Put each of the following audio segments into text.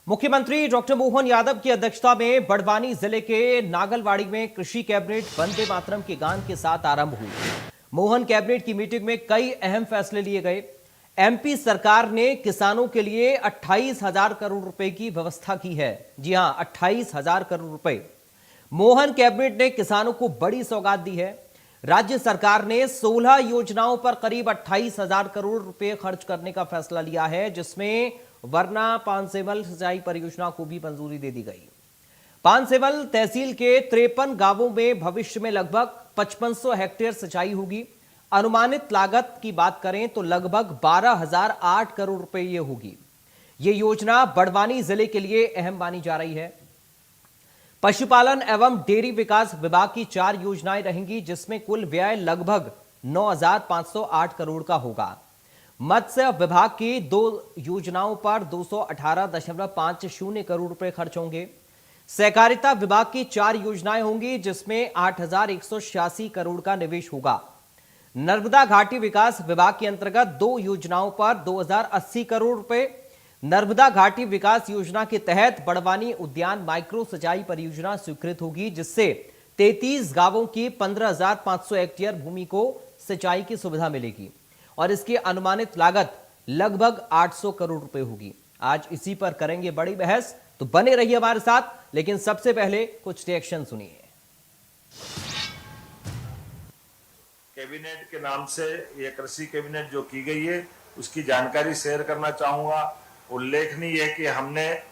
मुख्यमंत्री डॉक्टर मोहन यादव की अध्यक्षता में बड़वानी जिले के नागलवाड़ी में कृषि कैबिनेट वंदे मातरम के गान के साथ आरंभ हुई। मोहन कैबिनेट की मीटिंग में कई अहम फैसले लिए गए। एमपी सरकार ने किसानों के लिए 28,000 करोड़ रुपए की व्यवस्था की है। जी हां, 28,000 करोड़ रुपए। मोहन कैबिनेट ने किसानों को बड़ी सौगात दी है। राज्य सरकार ने 16 योजनाओं पर करीब 28,000 करोड़ रुपए खर्च करने का फैसला लिया है, जिसमें वरना पानसेवल सिंचाई परियोजना को भी मंजूरी दे दी गई। पानसेवल तहसील के 53 गांवों में भविष्य में लगभग 5500 हेक्टेयर सिंचाई होगी। अनुमानित लागत की बात करें तो लगभग 12,008 करोड़ रुपए ये होगी। ये योजना बड़वानी जिले के लिए अहम मानी जा रही है। पशुपालन एवं डेयरी विकास विभाग की 4 योजनाएं रहेंगी, जिसमें कुल व्यय लगभग 9,508 करोड़ का होगा। मत्स्य विभाग की 2 योजनाओं पर 218.50 करोड़ रुपए खर्च होंगे। सहकारिता विभाग की 4 योजनाएं होंगी, जिसमें 8,186 करोड़ का निवेश होगा। नर्मदा घाटी विकास विभाग के अंतर्गत 2 योजनाओं पर 2,080 करोड़ रुपए। नर्मदा घाटी विकास योजना के तहत बड़वानी उद्यान माइक्रो सिंचाई परियोजना स्वीकृत होगी, जिससे 33 गांवों की 15,500 हेक्टेयर भूमि को सिंचाई की सुविधा मिलेगी और इसकी अनुमानित लागत लगभग 800 करोड़ रुपए होगी। आज इसी पर करेंगे बड़ी बहस, तो बने रहिए हमारे साथ। लेकिन सबसे पहले कुछ रिएक्शन सुनिए। कैबिनेट के नाम से ये कृषि कैबिनेट जो की गई है, उसकी जानकारी शेयर करना चाहूंगा। उल्लेखनीय है कि हमने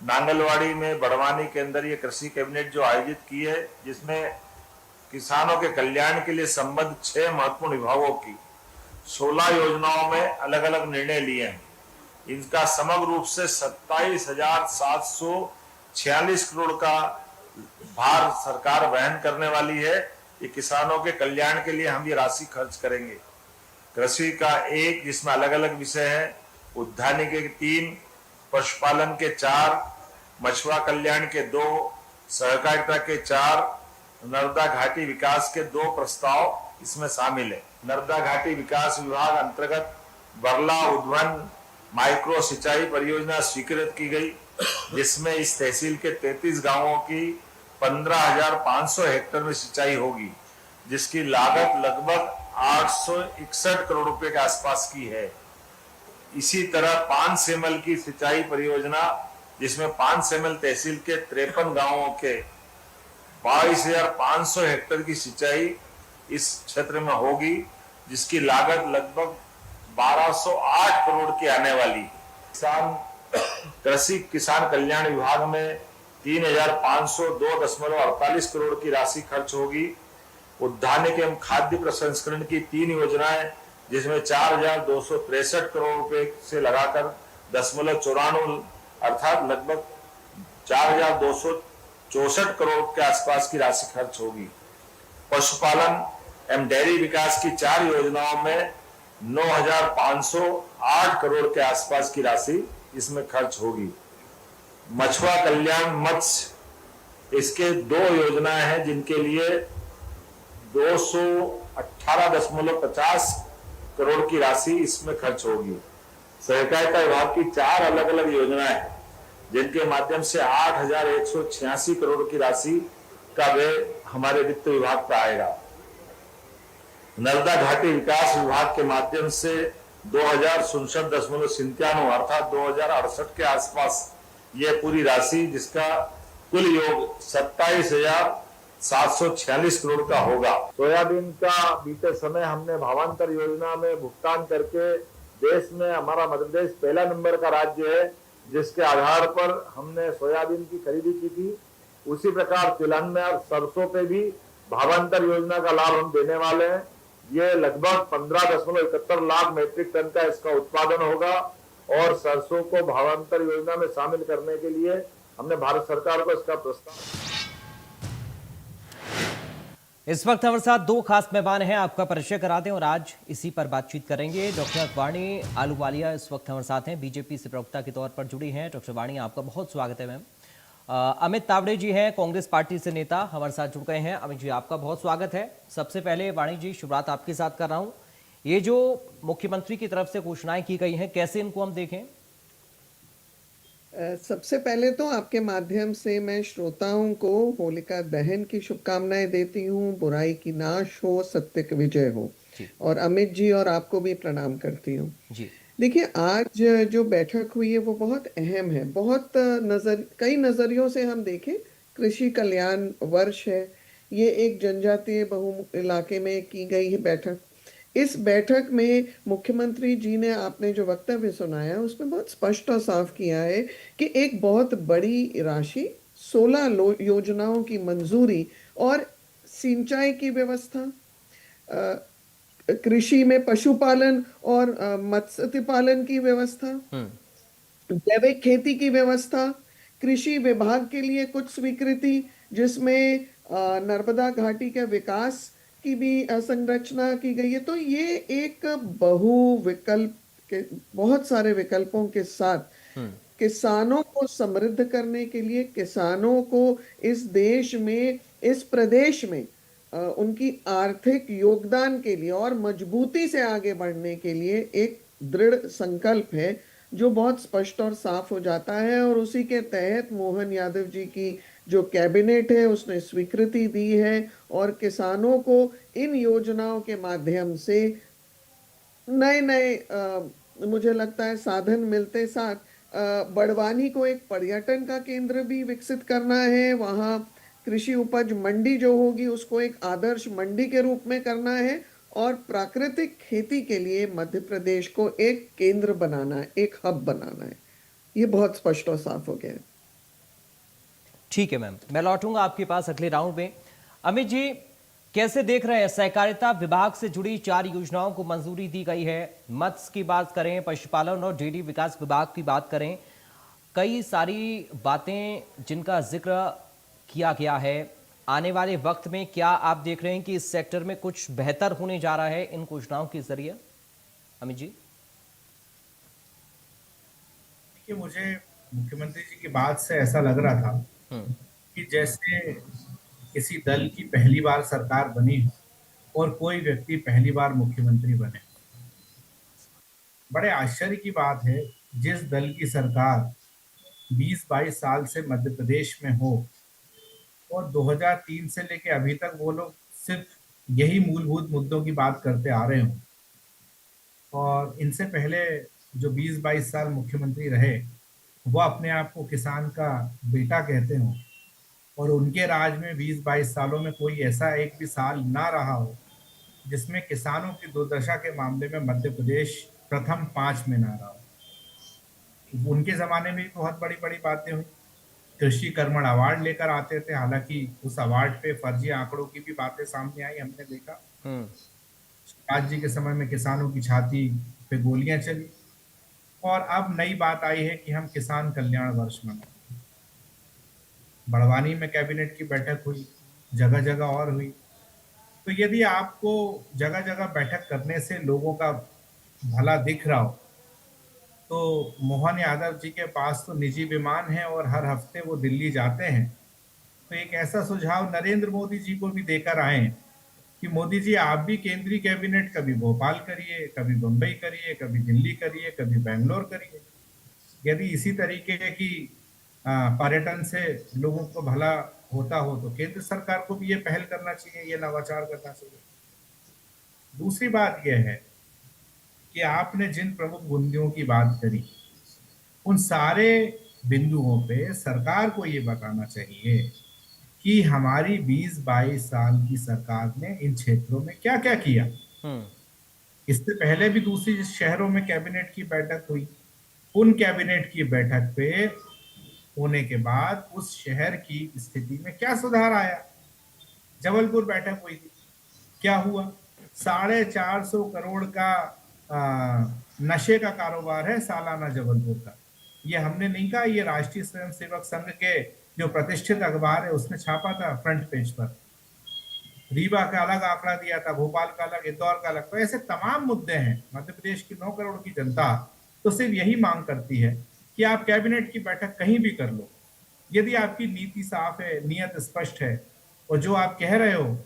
नांगलवाड़ी में बड़वानी के अंदर ये कृषि कैबिनेट जो आयोजित की है, जिसमें किसानों के कल्याण के लिए संबद्ध 6 महत्वपूर्ण विभागों की 16 योजनाओं में अलग अलग निर्णय लिए हैं। इनका समग्र रूप से 27,746 करोड़ का भार सरकार वहन करने वाली है। ये किसानों के कल्याण के लिए हम ये राशि खर्च करेंगे। कृषि का 1, जिसमें अलग अलग विषय है, उद्यानिकी के 3, पशुपालन के 4, मछुआ कल्याण के 2, सहकारिता के 4, नर्मदा घाटी विकास के 2 प्रस्ताव इसमें शामिल है। नर्मदा घाटी विकास विभाग अंतर्गत बरला उद्वन माइक्रो सिंचाई परियोजना स्वीकृत की गई, जिसमें इस तहसील के 33 गांवों की 15,500 हेक्टेयर में सिंचाई होगी, जिसकी लागत लगभग 861 करोड़ रुपए के आसपास की है। इसी तरह पानसेमल की सिंचाई परियोजना, जिसमें पानसेमल तहसील के 53 गांवों के 22,500 हेक्टेयर की सिंचाई इस क्षेत्र में होगी, जिसकी लागत लगभग 1,208 करोड़ की आने वाली। कृषि किसान कल्याण विभाग में 3,502.48 करोड़ की राशि खर्च होगी। उद्यानिकी एवं खाद्य प्रसंस्करण की 3 योजनाएं, जिसमें 4,263 करोड़ रुपए से लगाकर 0.94 अर्थात लगभग 4,264 करोड़ के आसपास की राशि खर्च होगी। पशुपालन एवं डेयरी विकास की 4 योजनाओं में 9,508 करोड़ के आसपास की राशि इसमें खर्च होगी। मछुआ कल्याण मत्स्य, इसके 2 योजनाएं हैं, जिनके लिए 218.50 करोड़ की राशि इसमें खर्च होगी। सहकारिता विभाग की 4 अलग अलग योजनाएं हैं, जिनके माध्यम से 8,186 करोड़ की राशि का व्यय हमारे वित्त विभाग पर आएगा। नर्मदा घाटी विकास विभाग के माध्यम से 2,067.97 अर्थात 2,068 के आसपास ये पूरी राशि, जिसका कुल योग 27,746 करोड़ का होगा। सोयाबीन का बीते समय हमने भावांतर योजना में भुगतान करके देश में हमारा मध्य प्रदेश पहला नंबर का राज्य है, जिसके आधार पर हमने सोयाबीन की खरीदी की थी। उसी प्रकार तिलहन में और सरसों पे भी भावांतर योजना का लाभ हम देने वाले हैं। ये लगभग 15.71 लाख मीट्रिक टन का इसका उत्पादन होगा और सरसों को भावांतर योजना में शामिल करने के लिए हमने भारत सरकार को इसका प्रस्ताव। इस वक्त हमारे साथ 2 खास मेहमान हैं, आपका परिचय करा दें और आज इसी पर बातचीत करेंगे। डॉक्टर वाणी आलूवालिया इस वक्त हमारे साथ हैं, बीजेपी से प्रवक्ता के तौर पर जुड़ी हैं। डॉक्टर वाणी, आपका बहुत स्वागत है मैम। अमित तावड़े जी हैं, कांग्रेस पार्टी से नेता, हमारे साथ जुड़ गए हैं। अमित जी, आपका बहुत स्वागत है। सबसे पहले वाणी जी, शुरुआत आपके साथ कर रहा हूं। ये जो मुख्यमंत्री की तरफ से घोषणाएं की गई हैं, कैसे इनको हम देखें? सबसे पहले तो आपके माध्यम से मैं श्रोताओं को होलिका दहन की शुभकामनाएं देती हूँ। बुराई की नाश हो, सत्य की विजय हो। जी। और अमित जी और आपको भी प्रणाम करती हूँ। जी। देखिए, आज जो बैठक हुई है वो बहुत अहम है। बहुत कई नजरियों से हम देखें, कृषि कल्याण वर्ष है। ये एक जनजातीय बहु इलाके में की गई है बैठक। इस बैठक में मुख्यमंत्री जी ने आपने जो वक्तव्य सुनाया उसमें बहुत स्पष्ट और साफ किया है कि एक बहुत बड़ी राशि 16 योजनाओं की मंजूरी और सिंचाई की व्यवस्था, कृषि में पशुपालन और मत्स्य पालन की व्यवस्था, हम्म। जैविक खेती की व्यवस्था, कृषि विभाग के लिए कुछ स्वीकृति जिसमें नर्मदा घाटी के विकास की भी संरचना की गई है। तो ये एक बहु विकल्प के, बहुत सारे विकल्पों के साथ हम्म। किसानों को समृद्ध करने के लिए, किसानों को इस देश में, इस प्रदेश में उनकी आर्थिक योगदान के लिए और मजबूती से आगे बढ़ने के लिए एक दृढ़ संकल्प है जो बहुत स्पष्ट और साफ हो जाता है। और उसी के तहत मोहन यादव जी की जो कैबिनेट है उसने स्वीकृति दी है और किसानों को इन योजनाओं के माध्यम से नए नए मुझे लगता है साधन मिलते साथ बड़वानी को एक पर्यटन का केंद्र भी विकसित करना है। वहाँ कृषि उपज मंडी जो होगी उसको एक आदर्श मंडी के रूप में करना है और प्राकृतिक खेती के लिए मध्य प्रदेश को एक केंद्र बनाना है, एक हब बनाना है। ये बहुत स्पष्ट और साफ हो गया है। ठीक है मैम, मैं लौटूंगा आपके पास अगले राउंड में। अमित जी, कैसे देख रहे हैं, सहकारिता विभाग से जुड़ी 4 योजनाओं को मंजूरी दी गई है। मत्स्य की बात करें, पशुपालन और डेयरी विकास विभाग की बात करें, कई सारी बातें जिनका जिक्र किया गया है। आने वाले वक्त में क्या आप देख रहे हैं कि इस सेक्टर में कुछ बेहतर होने जा रहा है इन योजनाओं के जरिए? अमित जी। देखिए, मुझे मुख्यमंत्री जी की बात से ऐसा लग रहा था हम्म। कि जैसे किसी दल की पहली बार सरकार बनी हो और कोई व्यक्ति पहली बार मुख्यमंत्री बने। बड़े आश्चर्य की बात है, जिस दल की सरकार 20-22 साल से मध्य प्रदेश में हो और 2003 से लेके अभी तक वो लोग सिर्फ यही मूलभूत मुद्दों की बात करते आ रहे हों और इनसे पहले जो 20-22 साल मुख्यमंत्री रहे वो अपने आप को किसान का बेटा कहते हों और उनके राज में 20-22 सालों में कोई ऐसा एक भी साल ना रहा हो जिसमें किसानों की दुर्दशा के मामले में मध्य प्रदेश प्रथम 5 में ना रहा हो। उनके जमाने में भी बहुत बड़ी बड़ी बातें हुई, कृषि कर्मण अवार्ड लेकर आते थे, हालांकि उस अवार्ड पे फर्जी आंकड़ों की भी बातें सामने आई, हमने देखा। हम्म। आज जी के समय में किसानों की छाती पे गोलियां चली और अब नई बात आई है कि हम किसान कल्याण वर्ष मनाएं। बड़वानी में कैबिनेट की बैठक हुई, जगह जगह और हुई। तो यदि आपको जगह जगह बैठक करने से लोगों का भला दिख रहा हो तो मोहन यादव जी के पास तो निजी विमान है और हर हफ्ते वो दिल्ली जाते हैं। तो एक ऐसा सुझाव नरेंद्र मोदी जी को भी देकर आए कि मोदी जी आप भी केंद्रीय कैबिनेट कभी भोपाल करिए, कभी मुंबई करिए, कभी दिल्ली करिए, कभी बेंगलोर करिए। यदि इसी तरीके की पर्यटन से लोगों को भला होता हो तो केंद्र सरकार को भी ये पहल करना चाहिए, ये नवाचार करना चाहिए। दूसरी बात यह है कि आपने जिन प्रमुख बिंदुओं की बात करी उन सारे बिंदुओं पे सरकार को ये बताना चाहिए कि हमारी 20-22 साल की सरकार ने इन क्षेत्रों में क्या क्या किया। हम्म। इससे पहले भी दूसरी शहरों में कैबिनेट की बैठक हुई, उन कैबिनेट की बैठक पे होने के बाद उस शहर की स्थिति में क्या सुधार आया। जबलपुर बैठक हुई थी, क्या हुआ? 450 करोड़ का नशे का कारोबार है सालाना जबलपुर का। ये हमने नहीं कहा, ये राष्ट्रीय स्वयंसेवक संघ के जो प्रतिष्ठित अखबार है उसने छापा था फ्रंट पेज पर। रीवा का अलग आंकड़ा दिया था, भोपाल का अलग, इंदौर का अलग। तो ऐसे तमाम मुद्दे हैं। मध्य प्रदेश की 9 करोड़ की जनता तो सिर्फ यही मांग करती है कि आप कैबिनेट की बैठक कहीं भी कर लो, यदि आपकी नीति साफ है, नियत स्पष्ट है और जो आप कह रहे हो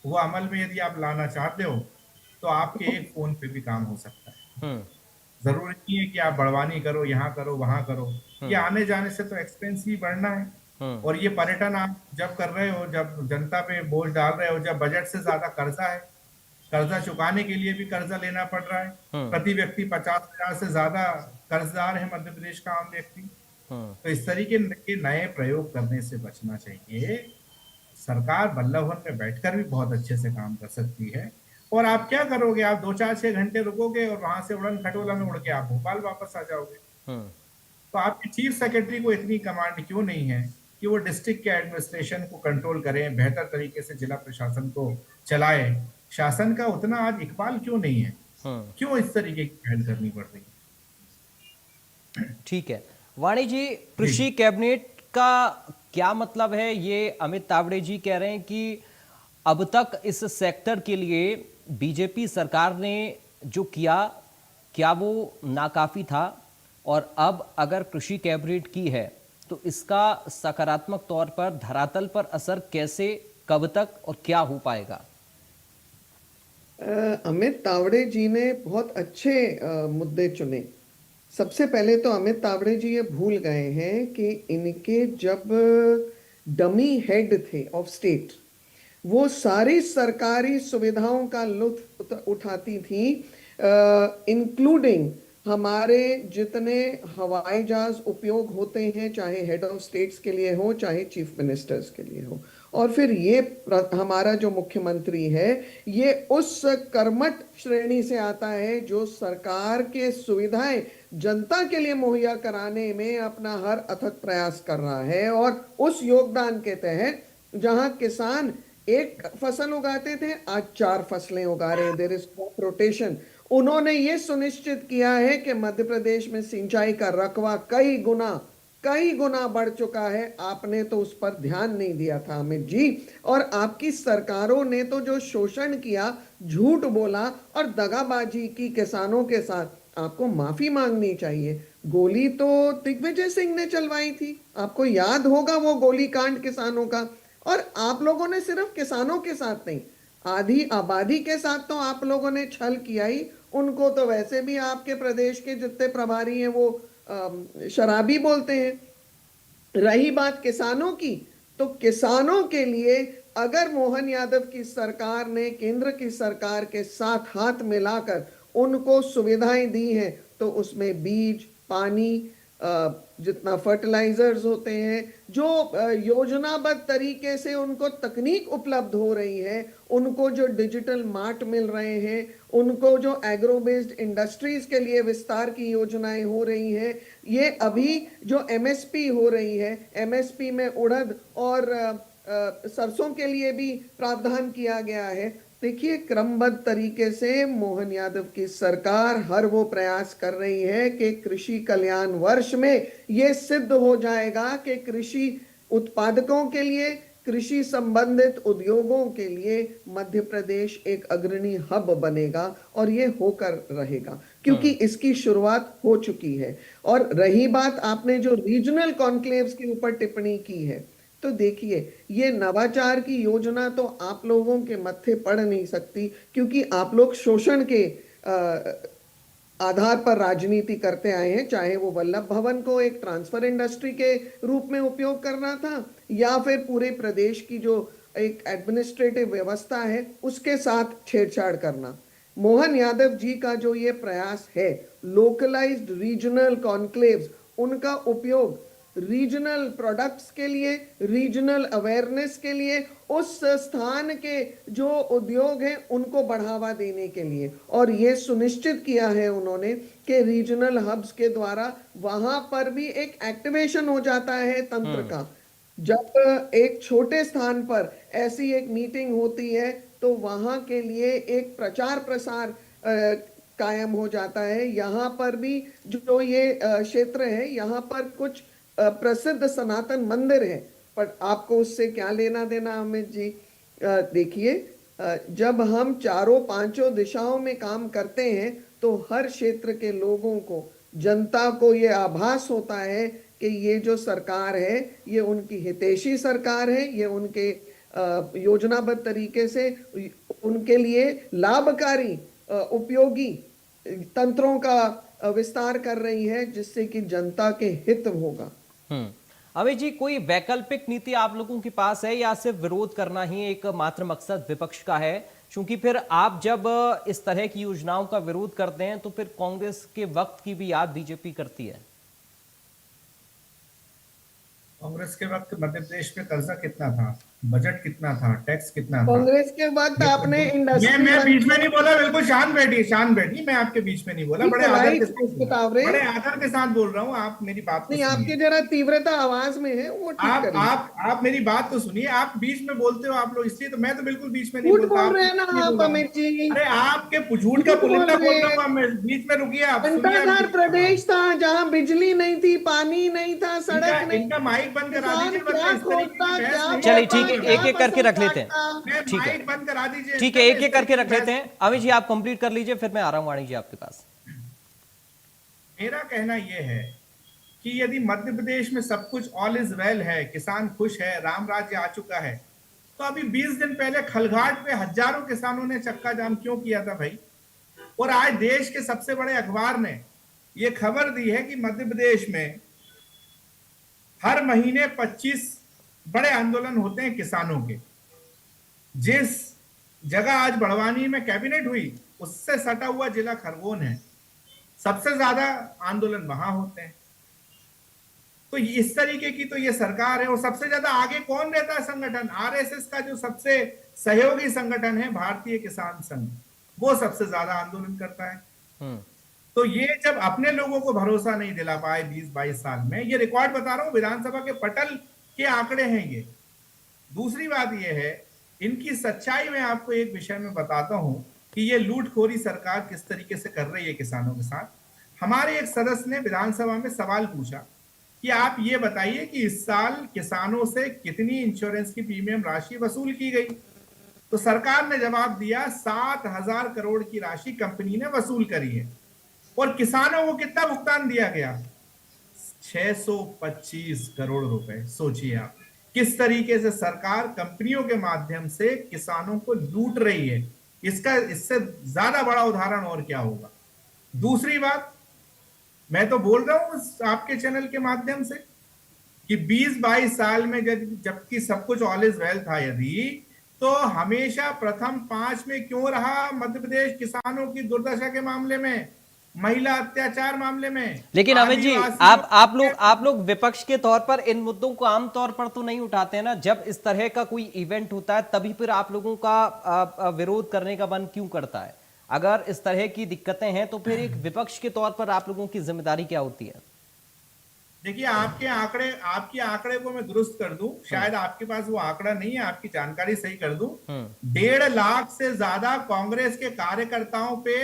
वो अमल में यदि आप लाना चाहते हो तो आपके एक फोन पे भी काम हो सकता है। हम्म। जरूरी नहीं है कि आप बड़वानी करो, यहाँ करो, वहां करो। ये आने जाने से तो एक्सपेंस ही बढ़ना है। हम्म। और ये पर्यटन आप जब कर रहे हो, जब जनता पे बोझ डाल रहे हो, जब बजट से ज्यादा कर्जा है, कर्जा चुकाने के लिए भी कर्जा लेना पड़ रहा है। हम्म। प्रति व्यक्ति 50,000 से ज्यादा कर्जदार है मध्य प्रदेश का आम व्यक्ति। हम्म। तो इस तरीके के नए प्रयोग करने से बचना चाहिए। सरकार बल्लभ भवन में बैठकर भी बहुत अच्छे से काम कर सकती है। और आप क्या करोगे, आप 2 4 6 घंटे रुकोगे और वहां से उड़न खटोला में उड़ के आप भोपाल वापस आ जाओगे। हम्म। तो आपके चीफ सेक्रेटरी को इतनी कमांड क्यों नहीं है कि वो डिस्ट्रिक्ट के एडमिनिस्ट्रेशन को कंट्रोल करें, बेहतर तरीके से जिला प्रशासन को चलाए। शासन का उतना आज इकबाल क्यों नहीं है? हम्म। क्यों इस तरीके की पहल करनी पड़ रही है? ठीक है। वाणी जी, जी। कृषि कैबिनेट का क्या मतलब है? ये अमित तावड़े जी कह रहे हैं कि अब तक इस सेक्टर के लिए बीजेपी सरकार ने जो किया, क्या वो नाकाफी था? और अब अगर कृषि कैबिनेट की है तो इसका सकारात्मक तौर पर धरातल पर असर कैसे, कब तक और क्या हो पाएगा? अमित तावड़े जी ने बहुत अच्छे मुद्दे चुने। सबसे पहले तो अमित तावड़े जी ये भूल गए हैं कि इनके जब डमी हेड थे ऑफ स्टेट, वो सारी सरकारी सुविधाओं का लुत्फ उठाती थी, इंक्लूडिंग हमारे जितने हवाई जहाज उपयोग होते हैं, चाहे हेड ऑफ स्टेट्स के लिए हो, चाहे चीफ मिनिस्टर्स के लिए हो। और फिर ये हमारा जो मुख्यमंत्री है, ये उस कर्मठ श्रेणी से आता है जो सरकार के सुविधाएं जनता के लिए मुहैया कराने में अपना हर अथक प्रयास कर रहा है। और उस योगदान के तहत जहां किसान एक फसल उगाते थे, आज 4 फसलें उगा रहे हैं। There is crop rotation. उन्होंने ये सुनिश्चित किया है कि मध्य प्रदेश में सिंचाई का रकबा कई गुना बढ़ चुका है। आपने तो उस पर ध्यान नहीं दिया था अमित जी। और आपकी सरकारों ने तो जो शोषण किया, झूठ बोला और दगाबाजी की किसानों के साथ, आपको माफी मांगनी चाहिए। गोली तो दिग्विजय सिंह ने चलवाई थी, आपको याद होगा वो गोली कांड किसानों का। और आप लोगों ने सिर्फ किसानों के साथ नहीं, आधी आबादी के साथ तो आप लोगों ने छल किया ही। उनको तो वैसे भी आपके प्रदेश के जितने प्रभारी हैं वो शराबी बोलते हैं। रही बात किसानों की, तो किसानों के लिए अगर मोहन यादव की सरकार ने केंद्र की सरकार के साथ हाथ मिलाकर उनको सुविधाएं दी हैं, तो उसमें बीज, पानी, जितना फर्टिलाइजर्स होते हैं, जो योजनाबद्ध तरीके से उनको तकनीक उपलब्ध हो रही है, उनको जो डिजिटल मार्ट मिल रहे हैं, उनको जो एग्रो बेस्ड इंडस्ट्रीज के लिए विस्तार की योजनाएं हो रही हैं, ये अभी जो एमएसपी हो रही है, एमएसपी में उड़द और सरसों के लिए भी प्रावधान किया गया है। देखिए, क्रमबद्ध तरीके से मोहन यादव की सरकार हर वो प्रयास कर रही है कि कृषि कल्याण वर्ष में ये सिद्ध हो जाएगा कि कृषि उत्पादकों के लिए, कृषि संबंधित उद्योगों के लिए मध्य प्रदेश एक अग्रणी हब बनेगा। और ये होकर रहेगा, क्योंकि इसकी शुरुआत हो चुकी है। और रही बात आपने जो रीजनल कॉन्क्लेव्स के ऊपर टिप्पणी की है, तो देखिए, ये नवाचार की योजना तो आप लोगों के मत्थे पड़ नहीं सकती, क्योंकि आप लोग शोषण के आधार पर राजनीति करते आए हैं। चाहे वो वल्लभ भवन को एक ट्रांसफर इंडस्ट्री के रूप में उपयोग करना था, या फिर पूरे प्रदेश की जो एक एडमिनिस्ट्रेटिव व्यवस्था है उसके साथ छेड़छाड़ करना। मोहन यादव जी का जो ये प्रयास है, लोकलाइज्ड रीजनल कॉन्क्लेव्स, उनका उपयोग रीजनल प्रोडक्ट्स के लिए, रीजनल अवेयरनेस के लिए, उस स्थान के जो उद्योग हैं उनको बढ़ावा देने के लिए। और ये सुनिश्चित किया है उन्होंने कि रीजनल हब्स के द्वारा वहां पर भी एक एक्टिवेशन हो जाता है तंत्र का। जब एक छोटे स्थान पर ऐसी एक मीटिंग होती है, तो वहां के लिए एक प्रचार प्रसार कायम हो जाता है। यहाँ पर भी जो ये क्षेत्र है, यहाँ पर कुछ प्रसिद्ध सनातन मंदिर है, पर आपको उससे क्या लेना देना अमित जी? देखिए, जब हम चारों पांचों दिशाओं में काम करते हैं, तो हर क्षेत्र के लोगों को, जनता को ये आभास होता है कि ये जो सरकार है, ये उनकी हितैषी सरकार है, ये उनके योजनाबद्ध तरीके से उनके लिए लाभकारी, उपयोगी तंत्रों का विस्तार कर रही है, जिससे कि जनता के हित होगा। अमित जी, कोई वैकल्पिक नीति आप लोगों के पास है या सिर्फ विरोध करना ही एक मात्र मकसद विपक्ष का है? क्योंकि फिर आप जब इस तरह की योजनाओं का विरोध करते हैं तो फिर कांग्रेस के वक्त की भी याद बीजेपी करती है। कांग्रेस के वक्त मध्य प्रदेश में कर्जा कितना था, बजट कितना था, टैक्स कितना था? कांग्रेस के वक्त आपने इंडस्ट्री मैं बीच में नहीं बोला, बिल्कुल शांत बैठी, मैं आपके बीच में नहीं बोला। बड़े आदर के साथ बोल रहा हूँ, आप मेरी बात नहीं, आपकी जरा तीव्रता आवाज में है, वो ठीक करिए। आप मेरी बात तो सुनिए, आप बीच में बोलते हो आप लोग, इसलिए तो मैं तो बिल्कुल बीच में नहीं बोलता। बोल रहे हैं ना आप अमित जी। अरे आपके झूठ का पुलिंदा बोल रहा हूँ मैं, बीच में रुकिए आप। घंटाघर प्रदेश था जहाँ बिजली नहीं थी, पानी नहीं था, सड़क नहीं। इनका माइक बंद करा दीजिए। चलिए ठीक है, एक एक करके रख लेते हैं। ठीक है, बंद करा दीजिए। ठीक है, एक एक करके रख लेते हैं। अमित जी आप कंप्लीट कर लीजिए, फिर मैं आ रहा हूं वाणी जी आपके पास। मेरा कहना यह है कि यदि मध्य प्रदेश में सब कुछ ऑल इज वेल है, किसान खुश है, राम राज्य आ चुका है, तो अभी 20 दिन पहले खलघाट पे हजारों किसानों ने चक्का जाम क्यों किया था भाई? और आज देश के सबसे बड़े अखबार ने यह खबर दी है कि मध्य प्रदेश में हर महीने 25 बड़े आंदोलन होते हैं किसानों के। जिस जगह आज बड़वानी में कैबिनेट हुई, उससे सटा हुआ जिला खरगोन है, सबसे ज्यादा आंदोलन वहां होते हैं। तो इस तरीके की तो ये सरकार है। और सबसे ज्यादा आगे कौन रहता है संगठन? आरएसएस का जो सबसे सहयोगी संगठन है भारतीय किसान संघ, वो सबसे ज्यादा आंदोलन करता है। तो ये जब अपने लोगों को भरोसा नहीं दिला पाए 20-22 साल में, ये रिकॉर्ड बता रहा हूं, विधानसभा के पटल के आंकड़े हैं ये। दूसरी बात ये है, इनकी सच्चाई में आपको एक विषय में बताता हूं कि ये लूटखोरी सरकार किस तरीके से कर रही है किसानों के साथ। हमारे एक सदस्य ने विधानसभा में सवाल पूछा कि आप ये बताइए कि इस साल किसानों से कितनी इंश्योरेंस की प्रीमियम राशि वसूल की गई? तो सरकार ने जवाब दिया 7,000 करोड़ की राशि कंपनी ने वसूल करी है। और किसानों को कितना भुगतान दिया गया? 625 करोड़ रुपए। सोचिए आप किस तरीके से सरकार कंपनियों के माध्यम से किसानों को लूट रही है। इससे ज्यादा बड़ा उदाहरण और क्या होगा? दूसरी बात, मैं तो बोल रहा हूं आपके चैनल के माध्यम से कि 20-22 साल में जबकि सब कुछ ऑल इज वेल था, यदि तो हमेशा प्रथम 5 में क्यों रहा मध्य प्रदेश किसानों की दुर्दशा के मामले में, महिला अत्याचार मामले में? लेकिन अमित जी आप लोग विपक्ष के तौर पर इन मुद्दों को आमतौर पर तो नहीं उठाते हैं ना। जब इस तरह का कोई इवेंट होता है तभी फिर आप लोगों का विरोध करने का मन क्यों करता है? अगर इस तरह की दिक्कतें हैं तो फिर एक विपक्ष के तौर पर आप लोगों की जिम्मेदारी क्या होती है? देखिए, आपके आंकड़े को मैं दुरुस्त कर दूं, शायद आपके पास वो आंकड़ा नहीं है, आपकी जानकारी सही कर दूं। 1.5 लाख से ज्यादा कांग्रेस के कार्यकर्ताओं पे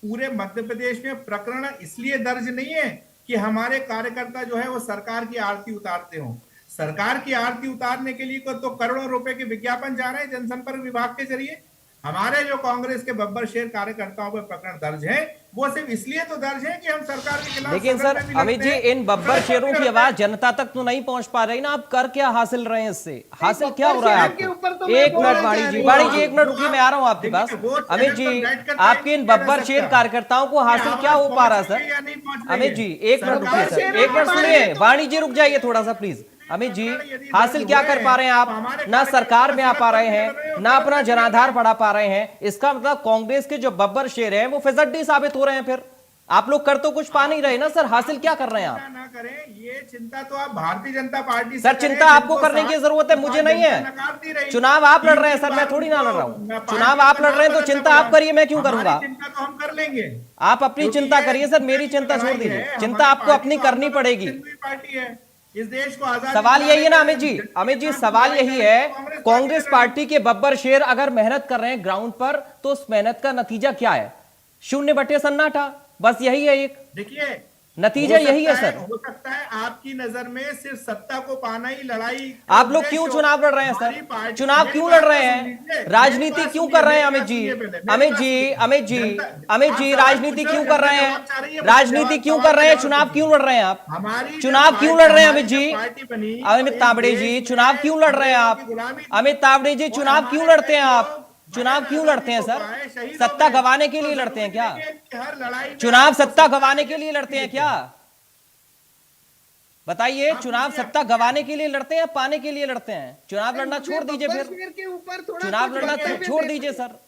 पूरे मध्य प्रदेश में प्रकरण इसलिए दर्ज नहीं है कि हमारे कार्यकर्ता जो है वो सरकार की आरती उतारते हो। सरकार की आरती उतारने के लिए तो करोड़ों रुपए के विज्ञापन जा रहे हैं जनसंपर्क विभाग के जरिए। हमारे जो कांग्रेस के बब्बर शेर कार्यकर्ताओं पर प्रकरण दर्ज है, वो सिर्फ इसलिए तो दर्ज है कि हम सरकार के खिलाफ। लेकिन सर अमित जी, इन बब्बर शेरों की आवाज जनता तक तो नहीं पहुंच पा रही ना। आप कर क्या हासिल रहे हैं? इससे हासिल क्या हो रहा है आपको? एक मिनट वाणी जी, एक मिनट रुकिए, मैं आ रहा हूं आपके पास। अमित जी, आपके इन बब्बर शेर कार्यकर्ताओं को हासिल क्या हो पा रहा है सर? अमित जी एक मिनट रुकिए सर, एक मिनट सुनिए। वाणी जी रुक जाइए थोड़ा सा प्लीज। अमित जी, हासिल क्या कर पा रहे हैं आप? ना सरकार में आ पा रहे हैं, ना अपना जनाधार बढ़ा पा रहे हैं। इसका मतलब कांग्रेस के जो बब्बर शेर हैं वो फिजड्डी साबित हो रहे हैं। फिर आप लोग कर तो कुछ पा नहीं रहे ना सर। हासिल क्या कर रहे हैं आप? ना करें ये चिंता तो आप भारतीय जनता पार्टी सर, चिंता आपको करने की जरूरत है, मुझे नहीं है। चुनाव आप लड़ रहे हैं सर, मैं थोड़ी ना लड़ रहा हूँ। चुनाव आप लड़ रहे हैं तो चिंता आप करिए, मैं क्यों करूंगा? चिंता तो हम कर लेंगे। आप अपनी चिंता करिए सर, मेरी चिंता छोड़ दीजिए। चिंता आपको अपनी करनी पड़ेगी। पार्टी है इस देश को आजाद। सवाल यही है ना अमित जी, सवाल यही है, कांग्रेस पार्टी के बब्बर शेर अगर मेहनत कर रहे हैं ग्राउंड पर तो उस मेहनत का नतीजा क्या है? 0 बटे सन्नाटा, बस यही है एक। देखिए, नतीजा यही है सर। हो सकता है आपकी नजर में सिर्फ सत्ता को पाना ही लड़ाई। आप लोग क्यों चुनाव लड़ रहे हैं सर? चुनाव क्यों लड़ रहे हैं? राजनीति क्यों कर रहे हैं अमित जी? राजनीति क्यों कर रहे हैं? राजनीति क्यों कर रहे हैं? चुनाव क्यों लड़ रहे हैं आप? चुनाव क्यों लड़ रहे हैं अमित जी? अमित तावड़े जी, चुनाव क्यों लड़ रहे हैं आप? अमित तावड़े जी, चुनाव क्यों लड़ते हैं आप? चुनाव क्यों लड़ते हैं सर? शहीद हो सत्ता गए। गंवाने के तो लिए लड़ते हैं जरूरी क्या? नहीं है कि हर लड़ाई में चुनाव आपको सत्ता गंवाने के लिए लड़ते हैं क्या? बताइए, आप चुनाव मुझे- सत्ता गंवाने के लिए लड़ते हैं या पाने के लिए लड़ते हैं? चुनाव लड़ना मुझे छोड़ दीजिए बब्बर फिर। शेर के ऊपर थोड़ा चुनाव कुछ लड़ना वक्तव्य छोड़ देना दीजिए है। सर।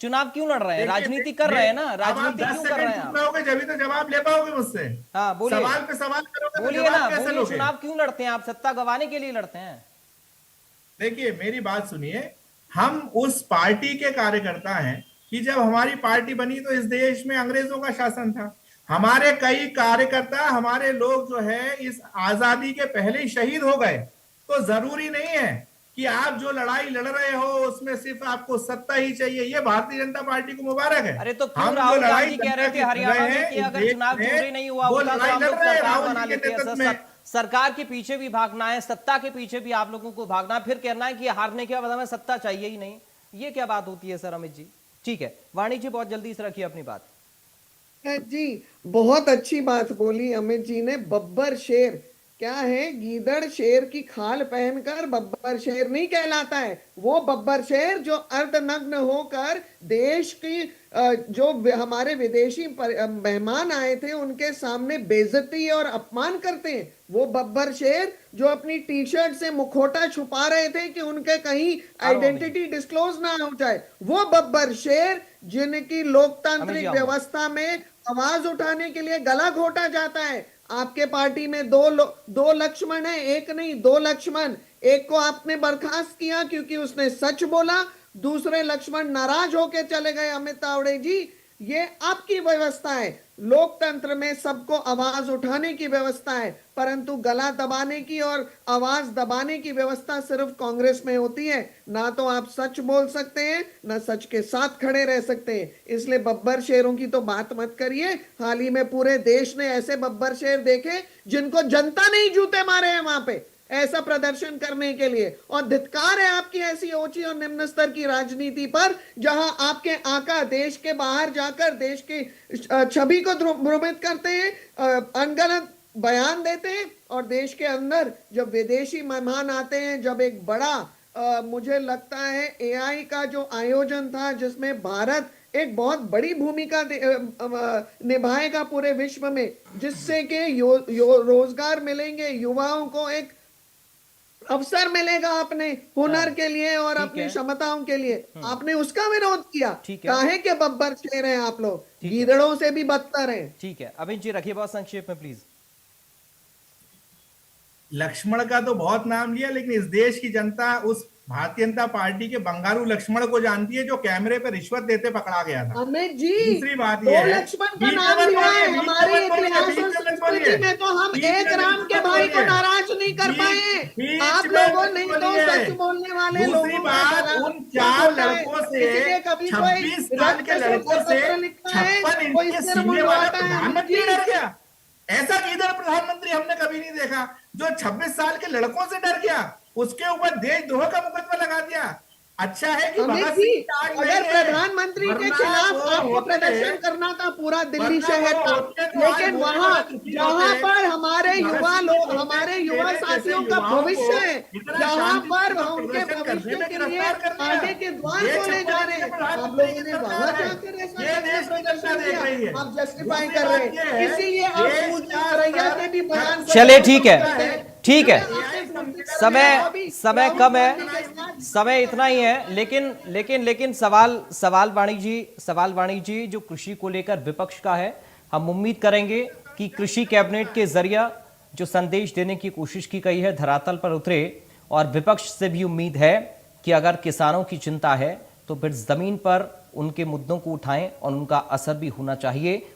चुनाव क्यों लड़ रहे हैं? देखिए, राजनीति कर रहे हैं ना, अब आप राजनीति 10 क्यों कर रहे सेकंड हैं चुप आप? रहोगे जब तो जवाब ले पाओगे मुझसे। हाँ बोलिए, सवाल पे सवाल करोगे तो बोलिए जवाब ना, कैसे बोलिए, लोगे? चुनाव क्यों लड़ते हैं आप? सत्ता गंवाने के लिए लड़ते हैं? देखिए मेरी बात सुनिए, हम उस पार्टी के कार्यकर्ता हैं कि जब हमारी पार्टी बनी तो इस देश में अंग्रेजों का शासन था। हमारे कई कार्यकर्ता, हमारे लोग जो है इस आजादी के पहले ही शहीद हो गए। तो जरूरी नहीं है कि आप जो लड़ाई लड़ रहे हो उसमें सिर्फ आपको सत्ता ही चाहिए। ये भारतीय जनता पार्टी को मुबारक है। अरे तो क्यों हम जो राहुल लड़ाई गांधी कह रहे थे लड़ हरियाणा रहे में हैं कि इस अगर देश चुनाव में, चोरी नहीं हुआ वो होता तो लड़ाई हम लड़ लोग रहे हैं सरकार राहुल बना जी के लेते हैं नेतृत्व सर। में। सरकार के पीछे भी भागना है, सत्ता के पीछे भी आप लोगों को भागना है, फिर कहना है कि हारने के बाद हमें सत्ता चाहिए ही नहीं। ये क्या बात होती है सर अमित जी? ठीक है, वाणी जी बहुत जल्दी से रखिए अपनी बात। जी, बहुत अच्छी बात बोली अमित जी ने। बब्बर शेर क्या है? गीदड़ शेर की खाल पहनकर बब्बर शेर नहीं कहलाता है। वो बब्बर शेर जो अर्धनग्न होकर देश की जो हमारे विदेशी मेहमान आए थे उनके सामने बेइज्जती और अपमान करते हैं। वो बब्बर शेर जो अपनी टी शर्ट से मुखौटा छुपा रहे थे कि उनके कहीं आइडेंटिटी डिस्क्लोज ना हो जाए। वो बब्बर शेर जिनकी लोकतांत्रिक व्यवस्था में आवाज उठाने के लिए गला घोटा जाता है। आपके पार्टी में दो लक्ष्मण है, एक नहीं, दो लक्ष्मण। एक को आपने बर्खास्त किया क्योंकि उसने सच बोला, दूसरे लक्ष्मण नाराज होकर चले गए। अमित तावड़े जी, ये आपकी व्यवस्था है। लोकतंत्र में सबको आवाज उठाने की व्यवस्था है, परंतु गला दबाने की और आवाज दबाने की व्यवस्था सिर्फ कांग्रेस में होती है। ना तो आप सच बोल सकते हैं, ना सच के साथ खड़े रह सकते हैं। इसलिए बब्बर शेरों की तो बात मत करिए। हाल ही में पूरे देश ने ऐसे बब्बर शेर देखे जिनको जनता ने ही जूते मारे हैं वहां पे ऐसा प्रदर्शन करने के लिए। और धिक्कार है आपकी ऐसी ऊंची और निम्न स्तर की राजनीति पर, जहां आपके आका देश के बाहर जाकर देश की छवि को भ्रमित करते हैं, अनगनत बयान देते हैं, और देश के अंदर जब विदेशी मेहमान आते हैं, जब एक बड़ा मुझे लगता है एआई का जो आयोजन था जिसमें भारत एक बहुत बड़ी भूमिका निभाएगा पूरे विश्व में, जिससे कि रोजगार मिलेंगे, युवाओं को एक अवसर मिलेगा अपने हुनर के लिए और अपनी क्षमताओं के लिए। आपने उसका विरोध किया। काहे के बब्बर शेर हैं आप लोग? गीदड़ों से भी बदतर हैं। ठीक है, अमित जी रखिए बहुत संक्षेप में प्लीज। लक्ष्मण का तो बहुत नाम लिया, लेकिन इस देश की जनता उस भारतीय जनता पार्टी के बंगारू लक्ष्मण को जानती है जो कैमरे पे रिश्वत देते पकड़ा गया था। अमित जी, दूसरी बात ये है, लक्ष्मण का नाम लिया है। हमारे इतिहास और संस्कृति में तो हम एक राम के भाई को नाराज नहीं कर पाए। आप लोगों ने तो सच बोलने वाले दूसरी लोगों बात, उन 4 लड़कों से 26 साल के लड़कों से 56 इंच के सीने वाला प्रधानमंत्री डर गया। ऐसा किधर प्रधानमंत्री हमने कभी नहीं देखा जो 26 साल के लड़कों से डर गया, उसके ऊपर देशद्रोह का मुकदमा लगा दिया। अच्छा है कि अमित जी, अगर प्रधानमंत्री के खिलाफ आपको प्रदर्शन करना था पूरा दिल्ली शहर का, लेकिन वहां जहां पर हमारे युवा लोग, हमारे युवा साथियों का भविष्य है, जहां पर उनके भविष्य के लिए आगे के द्वार खोले जा रहे हैं, आप लोगों ने वहां जाकर ऐसा आप जस्टिफाई कर रहे हैं। इसीलिए आप रैया के भी बयान। चलिए ठीक है, ठीक है, समय कम है, समय इतना ही है, लेकिन सवाल वाणी जी जो कृषि को लेकर विपक्ष का है, हम उम्मीद करेंगे कि कृषि कैबिनेट के जरिए जो संदेश देने की कोशिश की गई है धरातल पर उतरे, और विपक्ष से भी उम्मीद है कि अगर किसानों की चिंता है तो फिर जमीन पर उनके मुद्दों को उठाएं और उनका असर भी होना चाहिए।